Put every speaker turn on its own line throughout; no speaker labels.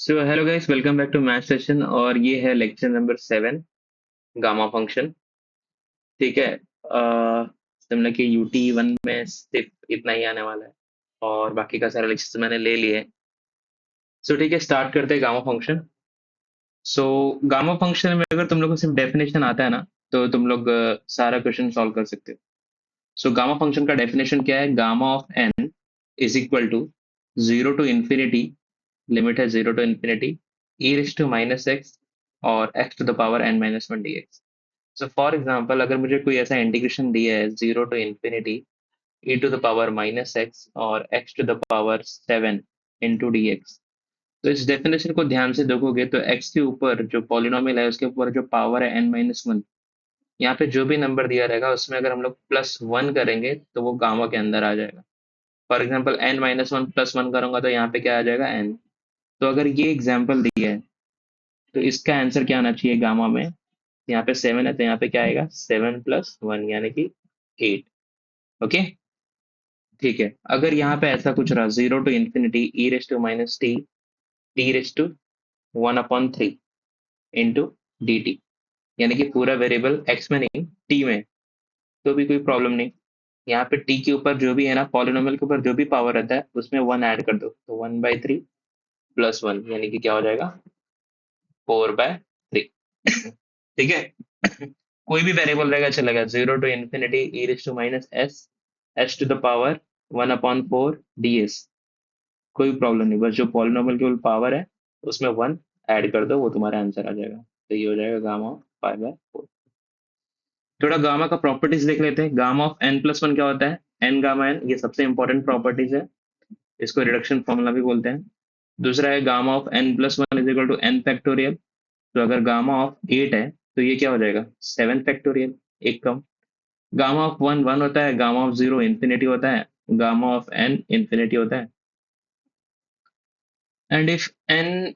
So hello guys, welcome back to math session. और ये है लेक्चर नंबर 7, गामा फंक्शन। ठीक है। समझ कि UT1 में सिर्फ इतना ही आने वाला है और बाकी का सारा लेक्चर मैंने ले लिए। सो ठीक है, स्टार्ट करते हैं गामा फंक्शन। सो गामा फंक्शन में अगर तुम लोग को सिर्फ डेफिनेशन आता है ना, तो तुम लोग सारा क्वेश्चन सॉल्व कर सकते हो। सो गामा फंक्शन का डेफिनेशन क्या है? Gamma of n is equal to zero to infinity, limit है zero to infinity, e raise to minus x और x to the power n minus one d x. So for example, अगर मुझे कोई ऐसा integration दिया है zero to infinity e to the power minus x और x to the power seven into d x, तो इस डेफिनेशन को ध्यान से देखोगे तो एक्स के ऊपर जो पॉलिनोमियल है उसके ऊपर जो पावर है एन माइनस वन, यहाँ पे जो भी नंबर दिया रहेगा उसमें अगर हम लोग प्लस वन करेंगे तो वो गामा के अंदर आ जाएगा। For example n minus one plus one करूंगा तो यहाँ पे क्या आ जाएगा? एन। तो अगर ये एग्जाम्पल दिया है तो इसका आंसर क्या आना चाहिए गामा में? यहाँ पे सेवन है तो यहाँ पे क्या आएगा? सेवन प्लस वन यानी कि एट। ओके, ठीक है। अगर यहाँ पे ऐसा कुछ रहा zero to infinity e raise to minus t t raise to one upon three into d t, यानी कि पूरा वेरिएबल एक्स में नहीं टी में, तो भी कोई प्रॉब्लम नहीं। यहाँ पे टी के ऊपर जो भी है ना, पॉलिनोमियल के ऊपर जो भी पावर रहता है उसमें वन ऐड कर दो, तो one by three plus one यानी कि क्या हो जाएगा? Four by three. ठीक है। कोई भी वेरिएबल रहेगा चलेगा, zero to infinity e raise to minus s h to the power one upon four d s, कोई प्रॉब्लम नहीं। बस जो पॉलिनोमियल केवल पावर है उसमें वन ऐड कर दो, वो तुम्हारा आंसर आ जाएगा। तो ये हो जाएगा गामा फाइव बाय फोर। थोड़ा गामा का प्रॉपर्टीज देख लेते हैं। Gamma of n plus one क्या होता है? एन गामा एन, ये सबसे इंपॉर्टेंट प्रॉपर्टीज है, इसको रिडक्शन फॉर्मूला भी बोलते हैं। दूसरा है gamma of n plus one is equal to n factorial. तो अगर गामा ऑफ एट है तो ये क्या हो जाएगा? सेवन फैक्टोरियल, एक कम। गामा ऑफ वन वन होता है, गामा ऑफ जीरो इंफिनिटी होता है, गामा ऑफ एन इंफिनिटी होता है। And if n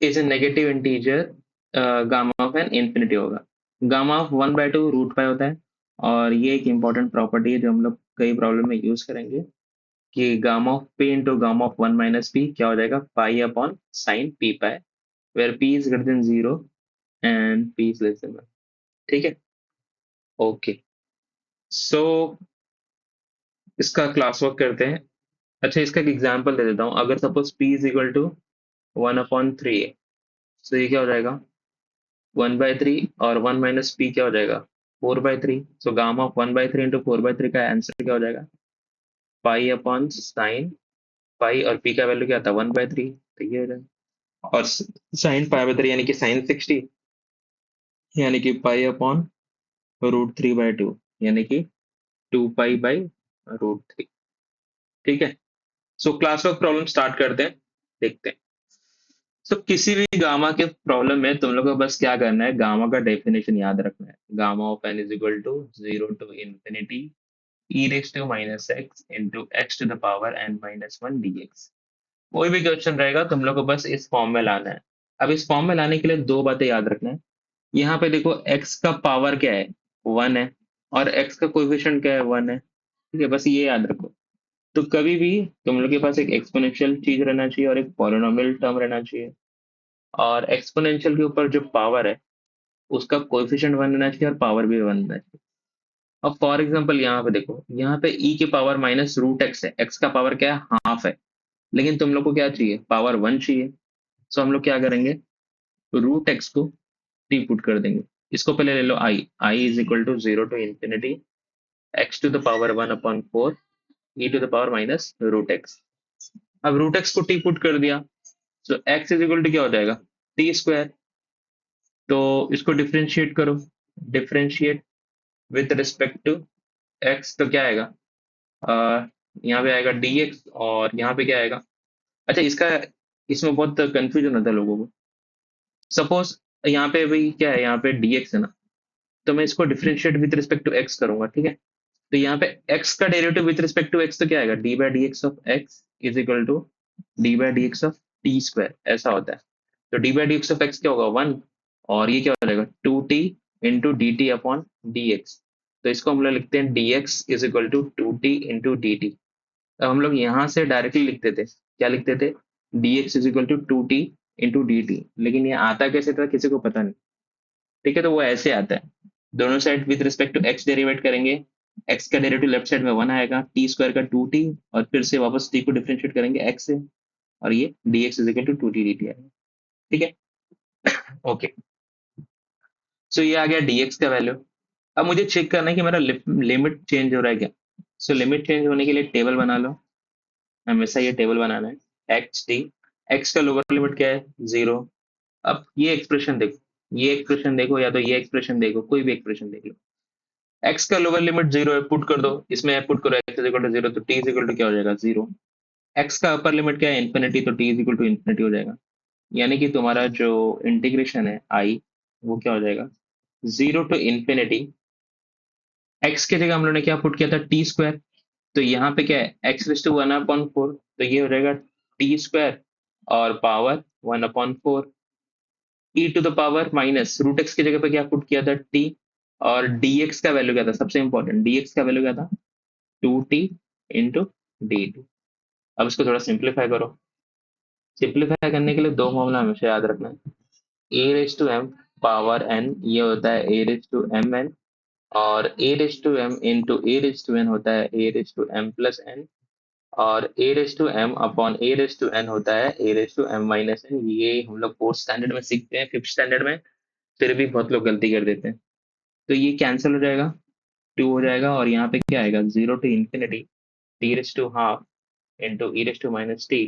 is a negative integer, gamma of n infinity होगा। Gamma of one by two root pi होता है। और ये एक इंपॉर्टेंट प्रॉपर्टी है जो हम लोग कई प्रॉब्लम में यूज करेंगे, कि gamma of p into gamma of one minus p क्या हो जाएगा? Pi upon sine p pi, where p is greater than zero and p is less than one. ठीक है, ओके। सो इसका क्लास वर्क करते हैं। अच्छा, इसका एक एग्जांपल दे देता हूँ। अगर suppose p is equal to one upon three है, तो ये क्या हो जाएगा? वन बाई थ्री, और वन माइनस पी क्या हो जाएगा? Four by three. So gamma of one by three into four by three का आंसर क्या हो जाएगा? पाई अपॉन साइन पाई, और पी का वैल्यू क्या था? वन बाई थ्री, तो ये हो जाएगा। और साइन पाई बाई थ्री यानी कि साइन सिक्सटी, यानी कि pi upon root three by two, यानी कि two pi by root three. ठीक है। So class work problem start करते हैं, देखते हैं। सो किसी भी गामा के प्रॉब्लम में तुम लोग को बस क्या करना है? गामा का डेफिनेशन याद रखना है। Gamma of n is equal to zero to infinity e raise to minus x into x to the power n minus one d x. कोई भी क्वेश्चन रहेगा तुम लोग को बस इस फॉर्म में लाना है। अब इस फॉर्म में लाने के लिए दो बातें याद रखना है। यहाँ पे देखो, एक्स का पावर क्या है? वन है। और एक्स का कोएफिशिएंट क्या है? वन है। ठीक है, बस ये याद रखो। तो कभी भी तुम लोग के पास एक एक्सपोनेंशियल चीज रहना चाहिए और एक पॉलिनोमियल टर्म रहना चाहिए। और एक्सपोनेंशियल के ऊपर जो पावर है उसका कोएफिशिएंट वन रहना चाहिए और पावर भी वन रहना चाहिए। अब फॉर एग्जांपल यहाँ पे देखो, यहाँ पे e के पावर माइनस रूट एक्स है, एक्स का पावर क्या है? हाफ है। लेकिन तुम लोग को क्या चाहिए? पावर वन चाहिए। सो हम लोग क्या करेंगे? रूट एक्स को टी पुट कर देंगे। इसको पहले ले लो, I is equal to zero to infinity x to the power one upon four e to the power minus root x. अब रूट एक्स को टी पुट कर दिया, so x is equal to क्या हो जाएगा? T square. तो इसको differentiate करो, differentiate with respect to x, तो क्या आएगा? यहाँ पे आएगा dx, और यहाँ पे क्या आएगा? अच्छा, इसका इसमें बहुत कंफ्यूजन होता है लोगों को। सपोज यहाँ पे भाई क्या है? यहाँ पे dx है ना, तो मैं इसको differentiate with respect to x करूंगा। ठीक है, तो यहाँ पे x का derivative with respect to x तो क्या आएगा? D by d x of x is equal to d by d x of t square, ऐसा होता है। तो d by d x of x क्या होगा? वन। और ये क्या हो जाएगा? Two t into d t upon d x. तो इसको हम लोग लिखते हैं dx is equal to two t into d t. अब हम लोग यहाँ से डायरेक्टली लिखते थे, क्या लिखते थे? dx is equal to two t into d t, लेकिन ये आता कैसे था किसी को पता नहीं। ठीक है, तो वो ऐसे आता है, दोनों side with respect to x derivate करेंगे, एक्स का डेरिवेटिव लेफ्ट साइड में 1 आएगा, टी स्क्वायर का 2t, और फिर से वापस टी को डिफरेंशिएट करेंगे एक्स से, और ये d x is equal to 2t dt आएगा। ठीक है, ओके। सो ये आ गया dx का वैल्यू। अब मुझे चेक करना है कि मेरा लिमिट चेंज हो रहा है क्या। सो लिमिट चेंज होने के लिए टेबल बना लो, हमेशा ये टेबल बनाना है, एक्स टी, एक्स का लोअर लिमिट क्या है, 0। अब ये एक्सप्रेशन देखो, ये एक्सप्रेशन देखो, या तो ये एक्सप्रेशन देखो, कोई भी एक्सप्रेशन देख लो, एक्स का लोअर लिमिट 0 है, पुट कर दो इसमें, पुट करो एक्स इज इक्वल टू 0, तो टी इज इक्वल टू क्या हो जाएगा, 0। एक्स का अपर लिमिट क्या है, इन्फिनिटी, तो t is equal to infinity हो जाएगा। यानी कि तुम्हारा जो इंटीग्रेशन है आई, वो क्या हो जाएगा, 0 to ∞, एक्स की जगह हम लोगों ने क्या पुट किया था, टी स्क्वायर, तो यहाँ पे क्या है, एक्स रेस टू 1/4, तो ये हो जाएगा टी स्क्वायर और power 1/4, e to the power minus root x की जगह पे क्या पुट किया था, टी, और dx का वैल्यू क्या था, सबसे इंपॉर्टेंट dx का वैल्यू क्या था, 2t इंटू डी टी। अब इसको थोड़ा सिंप्लीफाई करो, सिंप्लीफाई करने के लिए दो फॉर्मूला हमेशा याद रखना है, a raise to m power n, ये होता है a raise to m n, और a raise to m into a raise to n होता है a raise to m plus n, और a raise to m upon a raise to n होता है a raise to m minus n. ये हम लोग fourth standard में सीखते हैं, फिफ्थ स्टैंडर्ड में फिर भी बहुत लोग गलती कर देते हैं। तो ये कैंसिल हो जाएगा, 2 हो जाएगा, और यहाँ पे क्या आएगा, 0 to ∞, t raise to half into e raise to minus t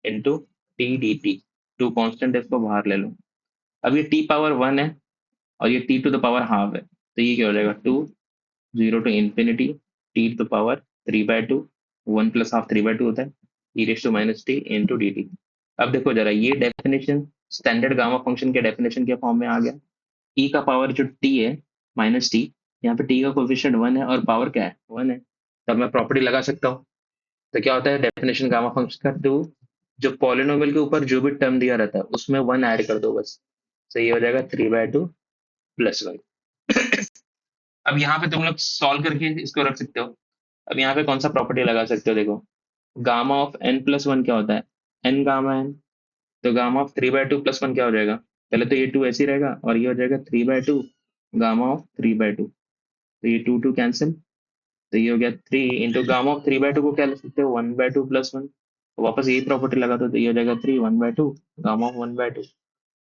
into t d t. Two constant है, इसको बाहर ले लो। अब ये टी पावर 1 है, और ये t to the power half है, तो ये क्या हो जाएगा, 2, 0 to ∞, t to the power 3/2, 1 plus half 3/2 होता है, e raise to minus t into d t. अब देखो जरा, ये डेफिनेशन स्टैंडर्ड गामा फंक्शन के डेफिनेशन के फॉर्म में आ गया। ई का पावर जो टी है माइनस टी, यहाँ पे टी का कोफिशिएंट 1 है और पावर क्या है, 1 है, तब मैं प्रॉपर्टी लगा सकता हूँ। तो क्या होता है डेफिनेशन गामा फंक्शन का, टू जो पॉलिनोमियल के ऊपर जो भी टर्म दिया रहता है उसमें 1 ऐड कर दो बस, तो ये हो जाएगा 3/2 प्लस 1। अब यहाँ पे तुम लोग सॉल्व करके इसको रख सकते हो। अब यहाँ पे कौन सा प्रॉपर्टी लगा सकते हो, देखो, gamma of n plus one क्या होता है, एन गामा एन, तो गामा ऑफ 3/2 प्लस 1 क्या हो जाएगा, पहले तो ये 2 ऐसे ही रहेगा, और ये हो जाएगा 3/2 गामा ऑफ 3/2, तो ये 2 2 कैंसिल, तो ये हो गया 3 इंटू गामा ऑफ 3/2 को क्या लिख सकते हो, 1/2 प्लस 1, वापस यही प्रॉपर्टी लगा दो, तो ये हो जाएगा 3 1/2 गामा ऑफ 1/2,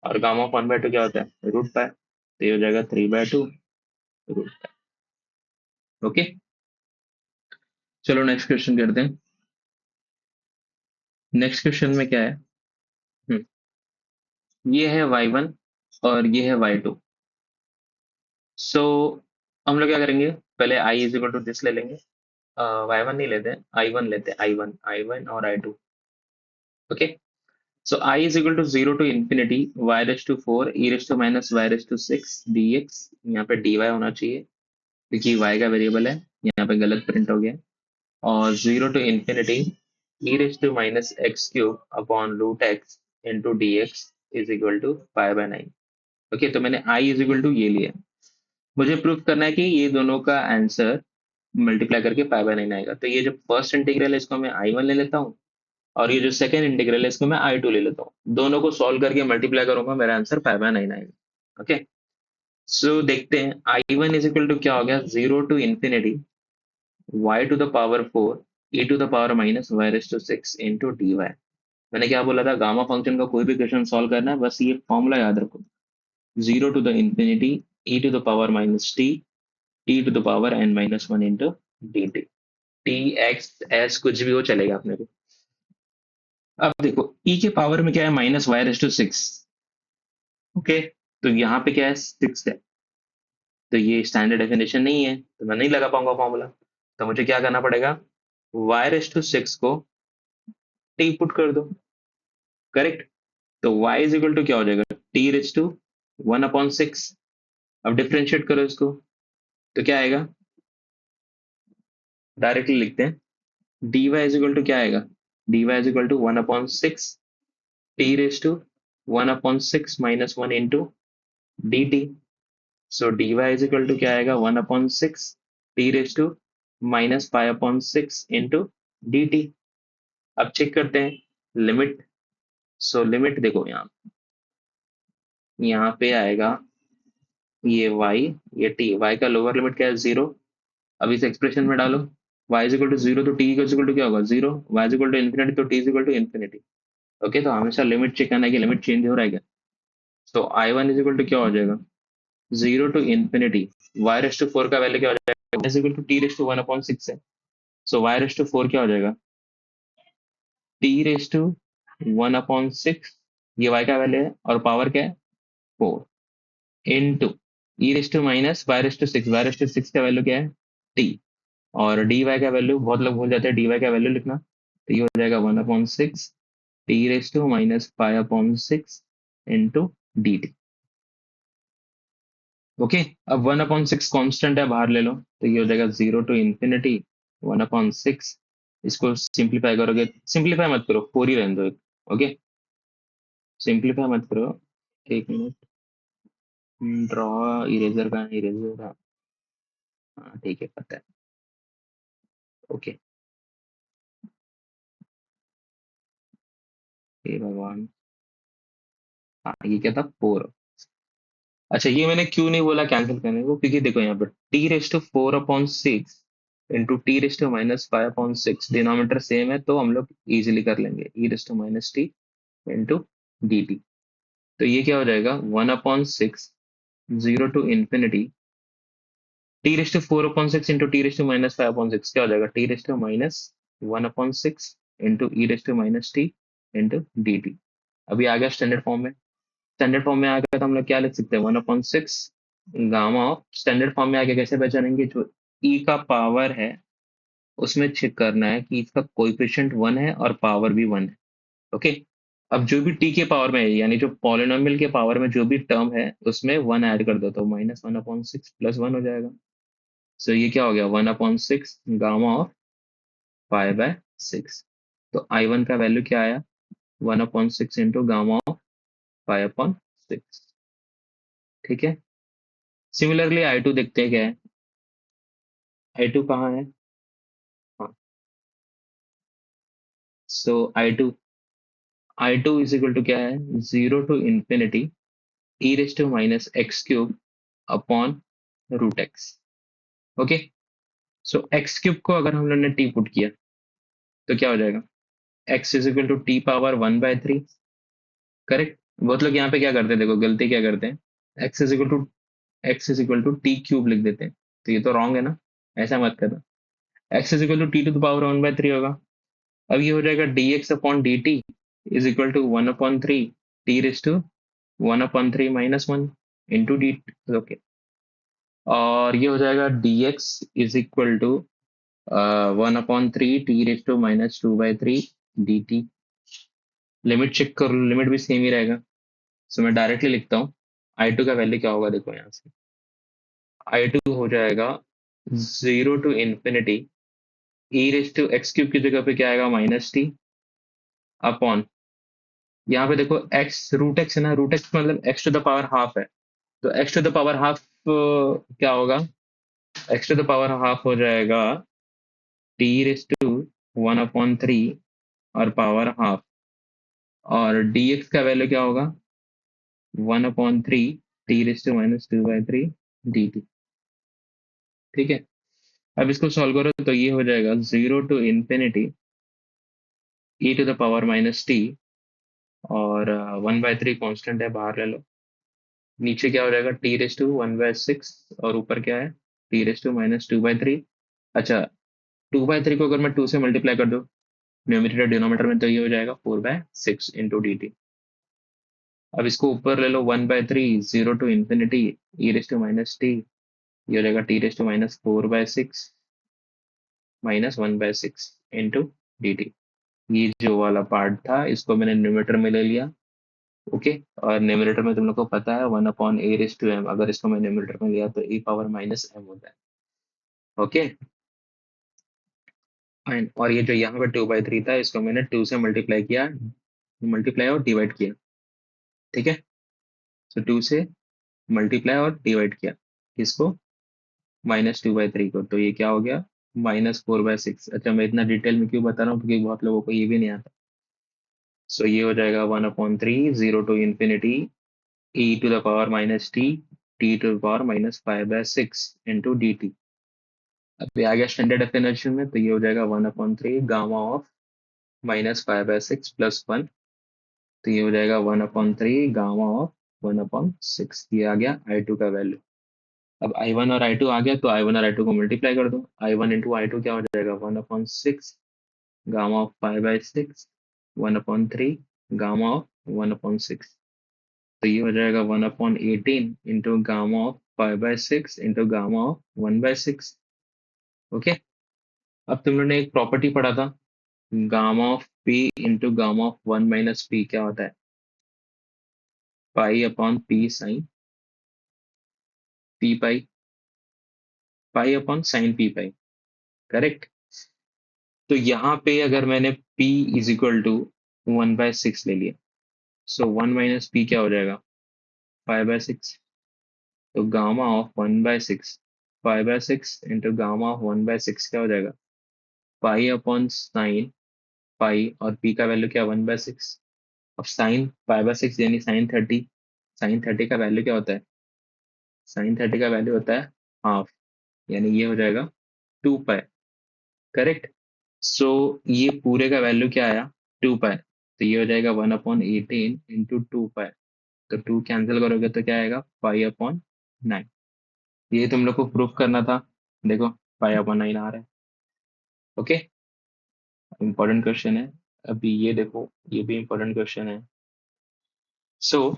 और गामा ऑफ 1/2 क्या होता है, रूट पाई, तो ये हो जाएगा 3/2 रूट पाई। ओके, चलो नेक्स्ट क्वेश्चन करते हैं। नेक्स्ट क्वेश्चन में क्या है, ये है y1 और ये है y2। सो हम लोग क्या करेंगे, पहले i is equal to this ले लेंगे, y1 नहीं लेते, i1 लेते हैं, i1 और i2। Okay, so I is equal to 0 to infinity y raised to 4 e raised to minus y raised to 6 dx, यहाँ पे dy होना चाहिए क्योंकि y का वेरिएबल है, यहाँ पे गलत प्रिंट हो गया, और 0 to infinity e raised to minus x cube upon root x into dx is equal to pi by 9। Okay, तो मैंने I is equal to ये लिया, मुझे प्रूफ करना है कि ये दोनों का आंसर मल्टीप्लाई करके पाई बाय 9 आएगा, तो ये जो फर्स्ट इंटीग्रल है इसको मैं I1 ले लेता हूँ, और ये जो सेकंड इंटीग्रल है इसको मैं I2 ले लेता हूँ, दोनों को सॉल्व करके मल्टीप्लाई करूंगा, मेरा आंसर पाई बाय 9 आएगा। ओके, सो देखते हैं, I1 इज इक्वल टू क्या हो गया, 0 to ∞ y to the power 4 e to the power minus y raise to 6 into dy। मैंने क्या बोला था, गामा फंक्शन का कोई भी क्वेश्चन सॉल्व करना है बस ये फॉर्मूला याद रखो, 0 to ∞ e to the power minus t e to the power n minus 1 into d t, t x s कुछ भी हो चलेगा अपने को। अब देखो e के पावर में क्या है, minus y raise to 6। Okay, तो यहाँ पे क्या है, 6 है, तो ये स्टैंडर्ड डेफिनेशन नहीं है, तो मैं नहीं लगा पाऊंगा फॉर्मूला, तो मुझे क्या करना पड़ेगा, वाई रेस टू 6 को टी पुट कर दो, करेक्ट, तो y इज इक्वल टू क्या हो जाएगा, टी रेस टू 1/6। अब डिफ्रेंशिएट करो इसको, तो क्या आएगा, डायरेक्टली लिखते हैं, dy इज इक्वल टू क्या आएगा, dy is equal to 1/6 t raise to 1/6 minus 1 into d t. So dy is equal to क्या आएगा, 1/6 t raise to minus 5/6 into d t. अब चेक करते हैं लिमिट, सो लिमिट देखो यहाँ पे आएगा ये y, ये t, y का लोअर लिमिट क्या है 0। अब इस एक्सप्रेशन में डालो y इज इक्वल टू 0 तो t इज इक्वल टू क्या होगा 0, y is equal to infinity तो t is equal to infinity. Okay, तो हमेशा लिमिट चेक करना है कि लिमिट चेंज हो रहा है क्या। तो i1 इज इक्वल टू क्या हो जाएगा 0 to infinity, y raise to 4 का वैल्यू क्या हो जाएगा is equal to t raise to 1 upon 6 है। सो y रेस टू 4 क्या हो जाएगा t रेस टू 1 अपॉन 6, ये y का वैल्यू है और पावर क्या है 4 into e raise to minus y raise to 6, y raise to 6 का वैल्यू क्या है t, और डी वाई का वैल्यू बहुत लोग भूल जाते हैं डी वाई का वैल्यू लिखना, तो ये हो जाएगा 1/6 t raise to minus 5/6 into d t. Okay, अब 1/6 कांस्टेंट है बाहर ले लो, तो ये हो जाएगा 0 टू इन्फिनिटी 1/6। इसको सिंप्लीफाई करोगे, सिंप्लीफाई मत करो 4 ही रहने दो। ओके, सिंप्लीफाई मत करो। एक मिनट, ड्रॉ इरेजर का इरेजर, हाँ ठीक है पता है। ओके, हे भगवान, हाँ ये क्या था 4। अच्छा, ये मैंने क्यों नहीं बोला कैंसिल करने को, क्योंकि देखो यहाँ पर t raise to 4/6 into t raise to minus 5/6 denominator same है, तो हम लोग इजीली कर लेंगे e raise to minus t into d t. तो ये क्या हो जाएगा 1/6 0 to infinity t raise to 4/6 into t raise to minus 5/6 क्या हो जाएगा t raise to minus 1/6 into e raise to minus t into d t. अभी आ गया स्टैंडर्ड फॉर्म में। स्टैंडर्ड फॉर्म में आ गया तो हम लोग क्या लिख सकते हैं 1/6 गामा ऑफ, स्टैंडर्ड फॉर्म में आगे कैसे पहचानेंगे, जो ई का पावर है उसमें चेक करना है कि इसका कोएफिशिएंट 1 है और पावर भी 1 है। ओके, अब जो भी टी के पावर में है, यानी जो पॉलिनोमियल के पावर में जो भी टर्म है उसमें 1 ऐड कर दो तो -1/6 प्लस 1 हो जाएगा। सो ये क्या हो गया 1/6 गामा ऑफ 5/6। तो आई वन का वैल्यू क्या आया 1/6 इंटू गामा ऑफ 5/6। ठीक है, सिमिलरली आई टू देखते हैं क्या है। आई टू कहाँ है, हाँ, so I two is equal to क्या है 0 to infinity e raise to minus x cube upon root x. Okay, so x cube को अगर हम लोग ने टी पुट किया तो क्या हो जाएगा x is equal to t power 1/3। Correct, बहुत लोग यहाँ पे क्या करते हैं, देखो गलती क्या करते हैं, x is equal to t cube लिख देते हैं, तो ये तो रॉन्ग है ना, ऐसा मत करना। X is equal to t to the power 1/3 होगा। अब ये हो जाएगा d x upon d t is equal to 1/3 t raise to 1/3 -1 into d. Okay, और ये हो जाएगा d x is equal to 1/3 t raise to -2/3 d t. Limit check कर लो, लिमिट भी सेम ही रहेगा। सो मैं डायरेक्टली लिखता हूँ आई टू का वैल्यू क्या होगा, देखो यहाँ से आई टू हो जाएगा 0 to infinity e raise to x cube की जगह पे क्या आएगा -t अपॉन, यहाँ पे देखो एक्स रूट एक्स है ना, रूट एक्स मतलब x to the power half है, तो x to the power half क्या होगा, x to the power half हो जाएगा टी रेस टू 1/3 और पावर हाफ, और डी एक्स का वैल्यू क्या होगा 1/3 t raise to -2/3 d t. ठीक है, अब इसको सॉल्व करो तो ये हो जाएगा 0 to infinity e to the power -t, और 1/3 कॉन्स्टेंट है बाहर ले लो, नीचे क्या हो जाएगा टी रेस टू 1/6 और ऊपर क्या है टी रेस टू -2/3। अच्छा, 2/3 को अगर मैं 2 से मल्टीप्लाई कर दूं न्यूमरेटर डिनोमिनेटर में तो ये हो जाएगा 4/6 इंटू डी टी। अब इसको ऊपर ले लो 1/3 0 to infinity e raise to t, ये हो जाएगा t raise to -4/6 -1/6 into d t. ये जो वाला पार्ट था इसको मैंने न्यूमरेटर में ले लिया। ओके, और न्यूमरेटर में तुम लोग को पता है 1/a/m, अगर इसको मैं न्यूमरेटर में लिया तो e पावर -m होता है। ओके फाइन, और ये जो यहाँ पे 2/3 था इसको मैंने 2 से मल्टीप्लाई किया, मल्टीप्लाई और डिवाइड किया। ठीक है, सो 2 से मल्टीप्लाई और डिवाइड किया इसको -2/3 को, तो ये क्या हो गया -4/6। अच्छा, मैं इतना डिटेल में क्यों बता रहा हूँ, क्योंकि बहुत लोगों को ये भी नहीं आता। सो ये हो जाएगा 1/3 0 to infinity e to the power minus t to the power minus 5/6 into dt। अब ये आ गया स्टैंडर्ड डेफिनेशन में, तो ये हो जाएगा 1/3 गामा ऑफ -5/6 +1। तो ये हो जाएगा 1/3 गामा ऑफ 1/6। ये आ गया I2 का वैल्यू। अब I1 और I2 आ गया, तो I1 और I2 को मल्टीप्लाई कर दो। I1 इंटू I2 क्या हो जाएगा 1/6 गामा ऑफ 5/6 1/3 गामा ऑफ 1/6। तो ये हो जाएगा 1/18 into gamma of 5/6 into gamma of 1/6। Okay. अब तुम लोगों ने एक प्रॉपर्टी पढ़ा था, gamma of p into gamma of 1 - P क्या होता है? पाई/पी साइन पी पाई, पाई/sin p पाई। करेक्ट। तो यहाँ पे अगर मैंने p इज इक्वल टू 1/6 ले लिया, सो 1 - पी क्या हो जाएगा 5/6। तो gamma of 1/6 5/6 into gamma of 1/6 क्या हो जाएगा पाई/साइन पाई, और p का वैल्यू क्या 1/6। अब साइन 5/6 यानी sin 30। sin 30 का वैल्यू क्या होता है? sin 30 का वैल्यू होता है हाफ, यानी ये हो जाएगा 2 पाई। करेक्ट। सो ये पूरे का वैल्यू क्या आया 2 पाई। तो ये हो जाएगा 1/18 इंटू 2 पाई। तो 2 कैंसिल करोगे तो क्या आएगा पाई/9। ये तुम लोग को प्रूफ करना था। देखो पाई/9 आ रहा है। ओके। इंपॉर्टेंट क्वेश्चन है। अभी ये देखो, ये भी इंपॉर्टेंट क्वेश्चन है। सो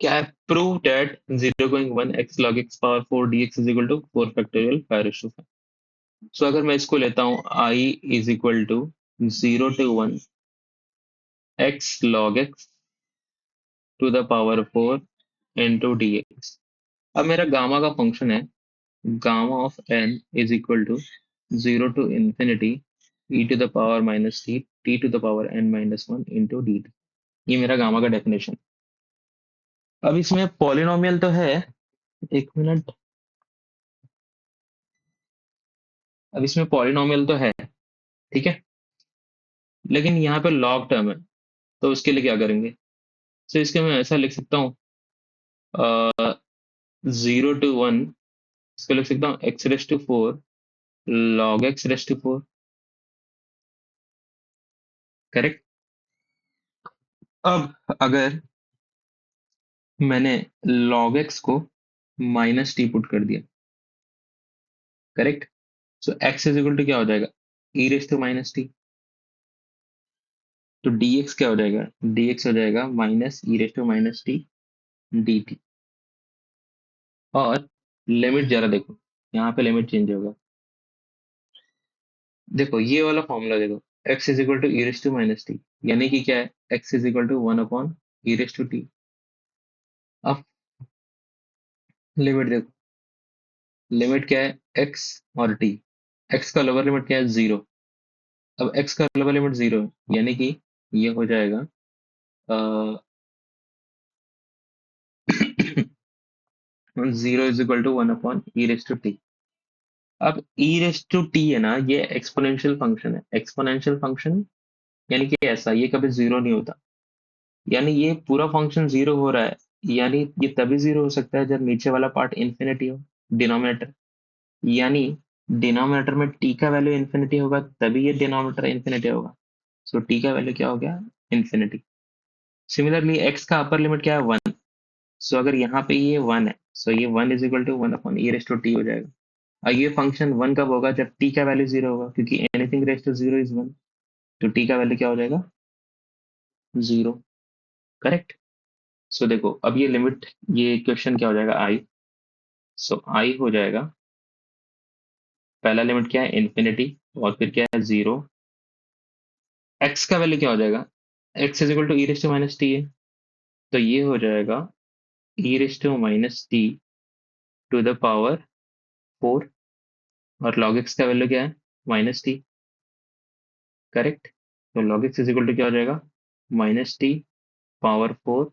क्या है? Prove that 0 x log x पावर 4 dx is equal to 4 factorial 5/5। So अगर मैं इसको लेता हूँ I is equal to 0 to 1 x log x to the power 4 into dx। अब मेरा गामा का फंक्शन है, gamma of n is equal to 0 to infinity e to the power minus t to the power n-1 into dt। ये मेरा gamma का definition. अब इसमें polynomial तो है, एक मिनट। अब इसमें पॉलिनोमियल तो है, ठीक है, लेकिन यहाँ पे लॉग टर्म है, तो उसके लिए क्या करेंगे? तो इसके मैं ऐसा लिख सकता हूँ 0 to 1, इसको लिख सकता हूँ x⁴ log x⁴। करेक्ट। अब अगर मैंने log x को -t पुट कर दिया, correct, so x is equal to क्या हो जाएगा e⁻t। तो dx क्या हो जाएगा? dx हो जाएगा -e⁻t dt। और लिमिट जरा देखो, यहाँ पे लिमिट चेंज होगा। देखो ये वाला फॉर्मूला देखो, x is equal to e⁻t, यानी कि क्या है x is equal to 1/e⁻t। अब लिमिट देखो, लिमिट क्या है x और t। x का लोअर लिमिट क्या है 0। अब x का लोअर लिमिट 0 है, यानी कि ये हो जाएगा 0 इज इक्वल टू 1/e⁻t। अब e⁻t है ना, ये एक्सपोनेंशियल फंक्शन है। एक्सपोनेंशियल फंक्शन यानी कि ऐसा, ये कभी जीरो नहीं होता, यानी ये पूरा फंक्शन जीरो हो रहा है, यानी ये तभी जीरो हो सकता है जब नीचे वाला पार्ट इन्फिनिटी हो, डिनोमिनेटर। यानी डिनोमिनेटर में t का वैल्यू इन्फिनिटी होगा, तभी ये डिनोमिनेटर इन्फिनिटी होगा। सो t का वैल्यू क्या हो गया इन्फिनिटी। सिमिलरली x का अपर लिमिट क्या है 1। सो अगर यहाँ पे ये 1 है, सो ये 1 इज इक्वल टू 1/e⁻t हो जाएगा। और ये फंक्शन 1 कब होगा? जब t का वैल्यू 0 होगा, क्योंकि एनीथिंग रेज टू 0 इज 1। तो t का वैल्यू क्या हो जाएगा 0। करेक्ट। सो देखो अब ये लिमिट, ये क्वेश्चन क्या हो जाएगा I। सो I हो जाएगा, पहला लिमिट क्या है इन्फिनिटी, और फिर क्या है 0। x का वैल्यू क्या हो जाएगा? x is equal to e⁻t है, तो ये हो जाएगा e⁻t टू द पावर 4। और log x का वैल्यू क्या है -t। करेक्ट। तो log x is equal to क्या हो जाएगा -t पावर 4।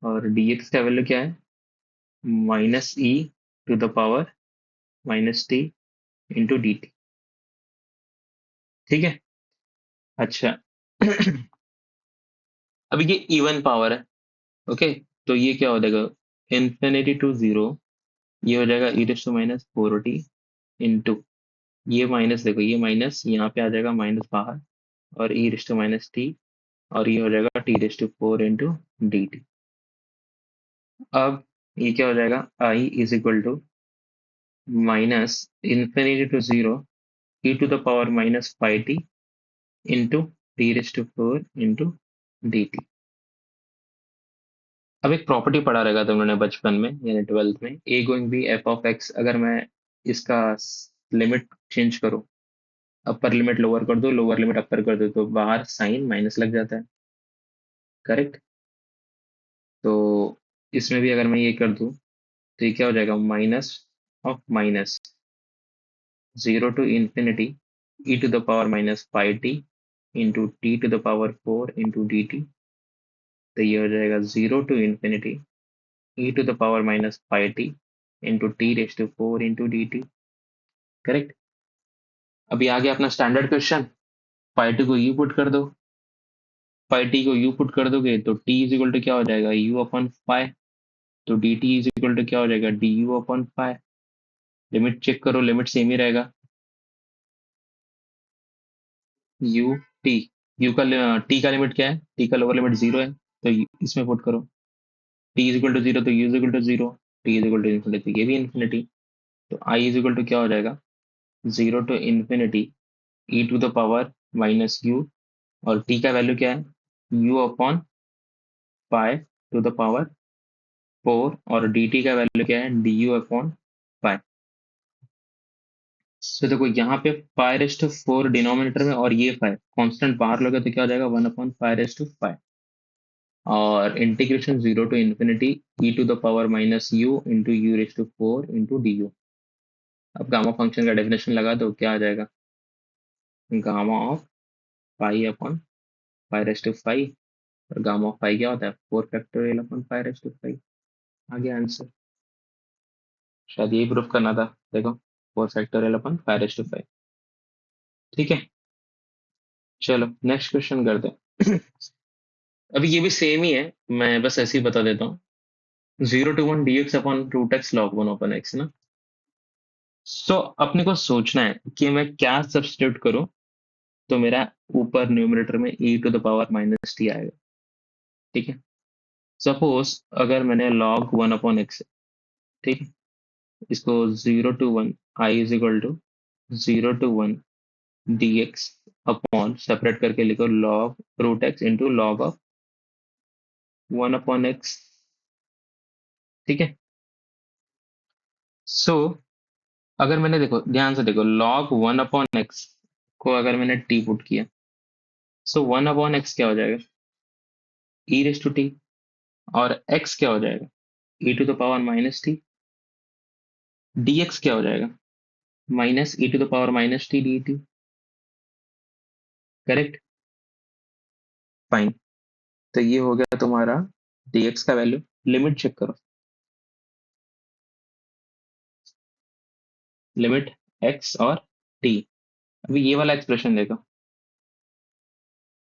और dx का वैल्यू क्या है -e to the power -t into dt। ठीक है। अच्छा। अभी ये इवन पावर है। ओके, तो ये क्या हो जाएगा, इन्फिनिटी टू जीरो, ये हो जाएगा e to minus four t into, ये माइनस देखो, ये माइनस यहाँ पे आ जाएगा माइनस बाहर, और ई टू माइनस टी, और ये हो जाएगा t raise to four into d t. अब ये क्या हो जाएगा, I is equal to minus infinity to zero e to the power minus five t into t raise to four into d t. अब एक प्रॉपर्टी पढ़ा रहेगा तुमने बचपन में यानी ट्वेल्थ में, a going b f of x, अगर मैं इसका लिमिट चेंज करूँ, अपर लिमिट लोअर कर दो, लोअर लिमिट अपर कर दो, तो बाहर साइन माइनस लग जाता है, करेक्ट। तो इसमें भी अगर मैं ये कर दूं, तो ये क्या हो जाएगा, minus of minus zero to infinity e to the power minus five t into t to the power four into d t. तो ये हो जाएगा zero to infinity e to the power minus five t into t raise to four into d t, correct. अभी आगे अपना standard question, five t को u put कर दो, फाइव टी को यू पुट कर दोगे तो टी इज इक्वल टू क्या हो जाएगा, यू अपॉन फाइव, तो d t is equal to क्या हो जाएगा, d u upon five. Limit check करो, लिमिट सेम ही रहेगा, यू टी, यू का टी का लिमिट क्या है, टी का लोअर लिमिट जीरो है, तो इसमें पुट करो, t is equal to zero तो u is equal to zero, t is equal to infinity, ये भी इन्फिनिटी, तो आई इज इक्वल टू क्या हो जाएगा, zero to infinity e to the power minus u, और टी का वैल्यू क्या है, u upon five to the power four, और डी टी का वैल्यू क्या है, डी यू अपॉन फाइव। तो देखो यहाँ पे five raise to four denominator में, और ये फाइव कॉन्स्टेंट बाहर लोगे तो क्या हो जाएगा, one upon five raise to five, और integration zero to infinity e to the power minus u into u raise to four into d u. अब गामा फंक्शन का डेफिनेशन लगा दो, क्या आ जाएगा, gamma of pi upon five raise to five, और gamma of pi क्या होता है, four factorial upon five raise to five. आ गया आंसर, शायद यही प्रूफ करना था, देखो four factorial upon five raise to five. ठीक है, चलो नेक्स्ट क्वेश्चन करते हैं। अभी ये भी सेम ही है, मैं बस ऐसे ही बता देता हूँ, zero to one d x upon root x log one upon x ना। सो अपने को सोचना है कि मैं क्या सब्स्टिट्यूट करूं, तो मेरा ऊपर न्यूमरेटर में e to the power minus t आएगा, ठीक है। सपोज अगर मैंने log वन अपॉन एक्स, ठीक है, इसको zero to one I is equal to zero to one d x upon separate करके लिखो log root x into log of one upon x, ठीक है। सो अगर मैंने, देखो ध्यान से देखो, log वन अपॉन एक्स को अगर मैंने टी पुट किया, सो वन अपॉन एक्स क्या हो जाएगा, ई रेस टू टी, और एक्स क्या हो जाएगा, e to the power minus t, d x क्या हो जाएगा, minus e to the power minus t d t, correct, fine. तो ये हो गया तुम्हारा डी एक्स का वैल्यू, लिमिट चेक करो, लिमिट एक्स और टी। अभी ये वाला एक्सप्रेशन देखो,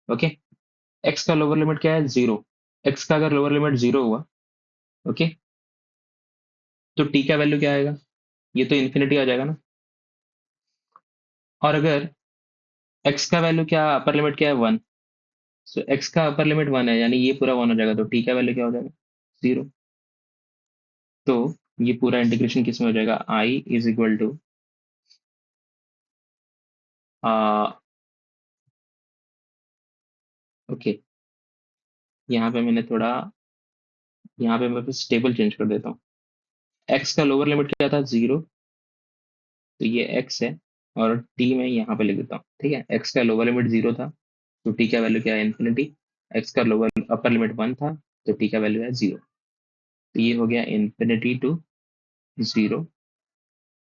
ओके, एक्स का लोअर लिमिट क्या है, जीरो, एक्स का अगर लोअर लिमिट जीरो हुआ, ओके, तो टी का वैल्यू क्या आएगा, ये तो इन्फिनिटी आ जाएगा ना। और अगर एक्स का वैल्यू क्या, अपर लिमिट क्या है, वन, सो एक्स का अपर लिमिट वन है, यानी ये पूरा वन हो जाएगा, तो टी का वैल्यू क्या हो जाएगा, जीरो। तो ये पूरा इंटीग्रेशन किस में हो जाएगा, I is equal to, okay, यहाँ पे मैंने थोड़ा, यहाँ पे मैं बस टेबल चेंज कर देता हूँ, एक्स का लोअर लिमिट क्या था, जीरो, तो ये एक्स है, और टी में यहाँ पे लिख देता हूँ, ठीक है। एक्स का लोअर लिमिट जीरो था, तो टी का वैल्यू क्या है, इन्फिनिटी। एक्स का लोअर अपर लिमिट वन था, तो टी का वैल्यू है जीरो, तो ये हो गया इन्फिनिटी टू जीरो।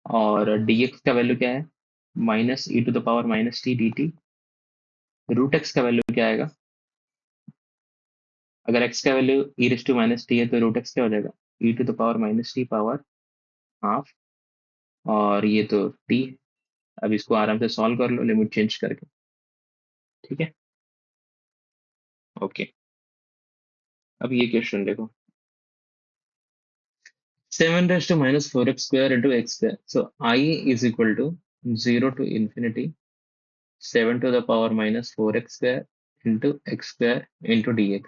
और डी एक्स का वैल्यू क्या है, minus e to the power minus t d t. Root x का वैल्यू क्या आएगा, अगर एक्स का value e raise to minus t है, तो रूट एक्स क्या हो जाएगा, e to the power minus t power half, और ये तो टी। अब इसको आराम से सॉल्व कर लो लिमिट चेंज करके, ठीक है। ओके, अब ये क्वेश्चन देखो, 7 raised to -4x square into x square. So I is equal to 0 to infinity 7 to the power -4x square into x square into dx.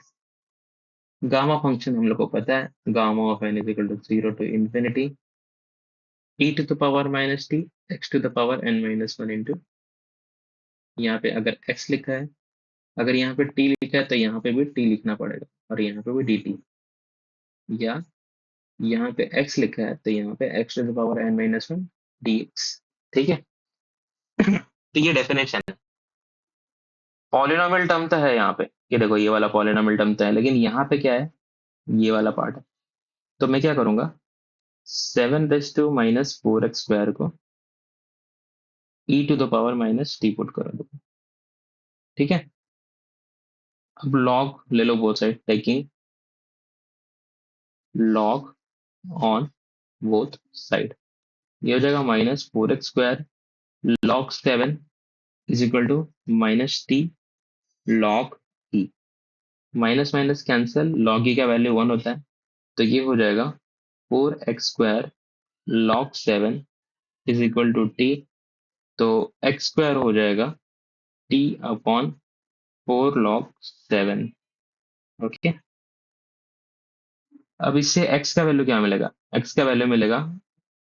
Gamma function हम लोग को पता है, gamma of n is equal to 0 to infinity e to the power minus t x to the power n-1 into, यहाँ पे अगर x लिखा है, अगर यहाँ पे t लिखा है तो यहाँ पे भी t लिखना पड़ेगा और यहाँ पे भी dt, या यहाँ पे x लिखा है तो यहाँ पे x to the power n-1 dx। ठीक है। तो ये डेफिनेशन है। पॉलिनोमियल टर्म तो है यहाँ पे, ये देखो ये वाला पॉलिनोमियल टर्म तो है, लेकिन यहाँ पे क्या है, ये वाला पार्ट है। तो मैं क्या करूंगा, 7 raised to -4x square को e to the power minus t put कर दूंगा। ठीक है। अब लॉग ले लो both side, taking log on both side, ये हो जाएगा -4x square log 7 is equal to -t log e, minus minus cancel, log e का वैल्यू 1 होता है, तो ये हो जाएगा 4x square log 7 is equal to t, तो x स्क्वायर हो जाएगा t अपॉन 4 log 7। ओके। अब इससे x का वैल्यू क्या मिलेगा, x का वैल्यू मिलेगा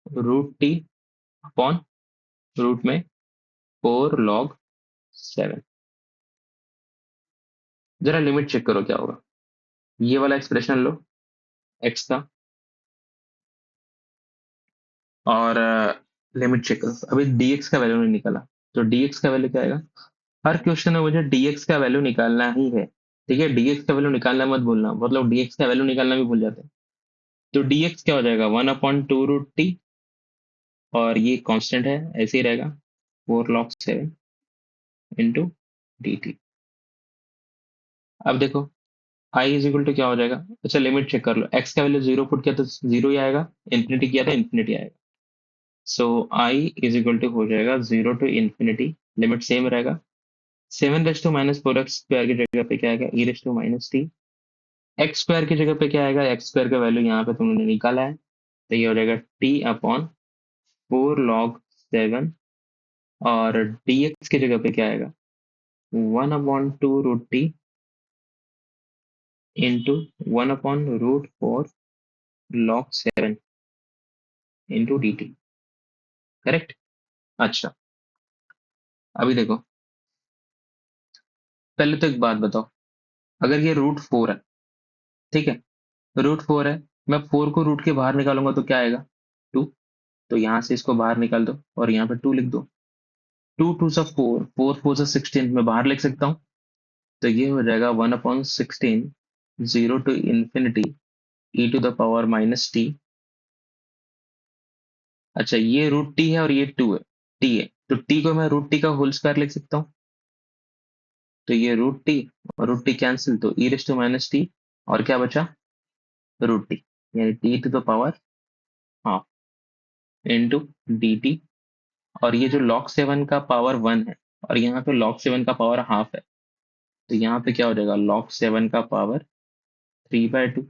√t अपॉन रूट में 4 log 7। जरा लिमिट चेक करो क्या होगा, ये वाला एक्सप्रेशन लो x का और लिमिट चेक करो, अभी dx का वैल्यू नहीं निकला, तो dx का वैल्यू क्या आएगा, हर क्वेश्चन में मुझे dx का वैल्यू निकालना ही है। ठीक है, dx का वैल्यू निकालना मत भूलना, मतलब dx का वैल्यू निकालना भी भूल जाते हैं। तो dx क्या हो जाएगा, 1/2 √t, और ये कांस्टेंट है ऐसे ही रहेगा, 4 log 7 इंटू dt। अब देखो i इज इक्वल टू क्या हो जाएगा, अच्छा लिमिट चेक कर लो, x का वैल्यू 0 पुट किया तो 0 ही आएगा, इन्फिनिटी किया था इन्फिनिटी आएगा। सो आई इज इक्वल टू हो जाएगा 0 टू इन्फिनिटी, लिमिट सेम रहेगा, 7 raised to -4x square की जगह पे क्या आएगा, e raised to -t, x square की जगह पे क्या आएगा, एक्स स्क्वायर का वैल्यू यहाँ पे तुमने निकाला है, तो ये हो जाएगा t अपॉन 4 log 7, और dx की जगह पे क्या आएगा, 1/2 √t into 1/√4 log 7 into dt। Correct. अच्छा, अभी देखो, पहले तो एक बात बताओ, अगर ये √4 है, ठीक है, √4 है, मैं 4 को रूट के बाहर निकालूंगा तो क्या आएगा, 2, तो यहाँ से इसको बाहर निकाल दो और यहाँ पे 2 लिख दो, 2 2 4, 4 4 16 मैं बाहर लिख सकता हूँ, तो ये हो जाएगा 1/16 0 to infinity e to the power minus t. अच्छा, ये √t है और ये 2 है, t है, तो t को मैं √t का होल स्क्वायर लिख सकता हूँ, तो ये √t और √t कैंसिल, तो e⁻t, और क्या बचा, √t, यानी t to the power half into dt। और ये जो log 7 का पावर 1 है और यहाँ पे log 7 का पावर हाफ है, तो यहाँ पे क्या हो जाएगा, log 7 का पावर 3/2,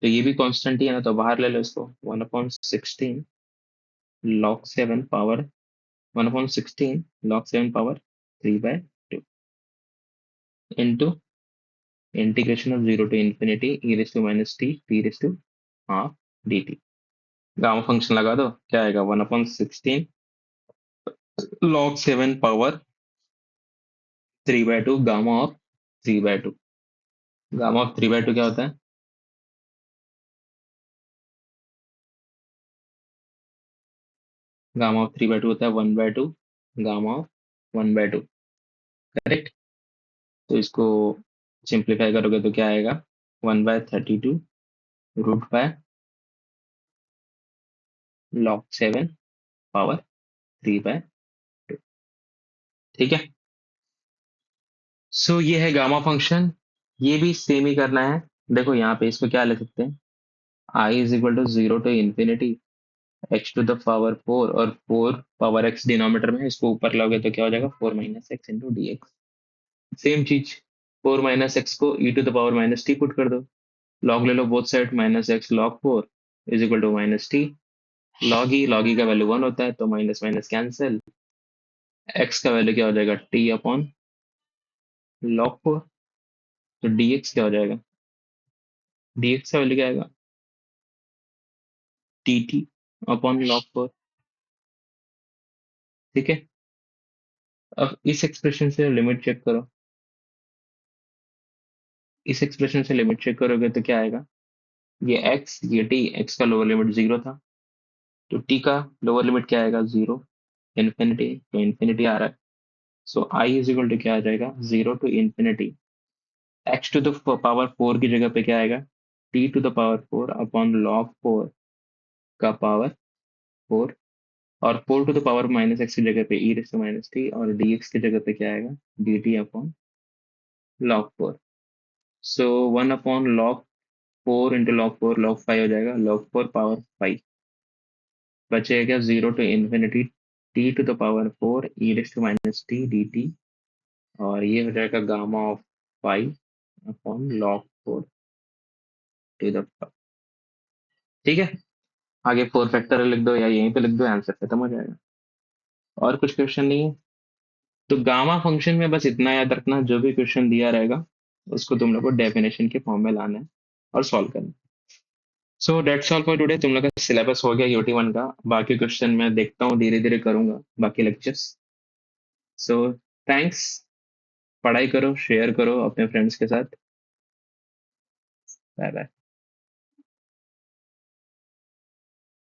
तो ये भी कांस्टेंट ही है ना, तो बाहर ले लो इसको, 1/16 log 7 power 1/16 log 7 power 3/2 into integration of 0 to infinity e⁻t t⁻½ dt। Gamma function लगा दो, क्या आएगा, 1/16 log 7 power 3/2 gamma of 3/2। Gamma of 3/2 क्या होता है, गामा ऑफ 3/2 होता है 1/2 गामा ऑफ 1/2। करेक्ट। तो इसको सिंप्लीफाई करोगे तो क्या आएगा, 1/32 रूट बाय log 7 पावर 3/2। ठीक है। सो ये है गामा फंक्शन, ये भी सेम ही करना है। देखो यहाँ पे इसको क्या लिख सकते हैं, I is equal to 0 to infinity x to the power 4, और 4 पावर एक्स डिनोमिनेटर में है, इसको ऊपर लाओगे तो क्या हो जाएगा, 4 - x into d x, same चीज। 4 माइनस एक्स को e to the power minus t put कर दो, लॉग ले लो both side, minus x log 4 is equal to minus t, log e का वैल्यू 1 होता है तो माइनस माइनस कैंसिल, एक्स का वैल्यू क्या हो जाएगा टी अपॉन लॉग 4, तो dx क्या हो जाएगा, dx का वैल्यू क्या आएगा dt अपॉन लॉग 4। ठीक है, अब इस एक्सप्रेशन से लिमिट चेक करो, इस एक्सप्रेशन से लिमिट चेक करोगे तो क्या आएगा, ये x ये t, x का लोअर लिमिट 0 था तो t का लोअर लिमिट क्या आएगा 0, इन्फिनिटी, तो इन्फिनिटी आ रहा है, so i is equal to क्या आ जाएगा 0 to infinity, x to the power 4 की जगह पे क्या आएगा t to the power 4 upon log 4 का पावर 4, और 4 to the power minus x की जगह पे e raise to minus t, और dx की जगह पे क्या आएगा dt upon log 4, so 1 upon log 4 into log 4 log 5 हो जाएगा, लॉग 4 पावर 5, बचेगा क्या 0 to infinity t to the power 4 e raise to minus t d t, और ये हो जाएगा gamma of 5 upon log 4 to the, ठीक है, आगे 4 फैक्टोरियल लिख दो या यहीं पे लिख दो, आंसर खत्म हो जाएगा, और कुछ क्वेश्चन नहीं है। तो गामा फंक्शन में बस इतना याद रखना, जो भी क्वेश्चन दिया रहेगा उसको तुम लोग को डेफिनेशन के फॉर्म में लाना है और सॉल्व करना है। So that's all for today, तुम लोग का सिलेबस हो गया यूटी वन का, बाकी क्वेश्चन मैं देखता हूँ धीरे धीरे करूंगा बाकी लेक्चर्स। सो थैंक्स, पढ़ाई करो, शेयर करो अपने फ्रेंड्स के साथ, बाय बाय।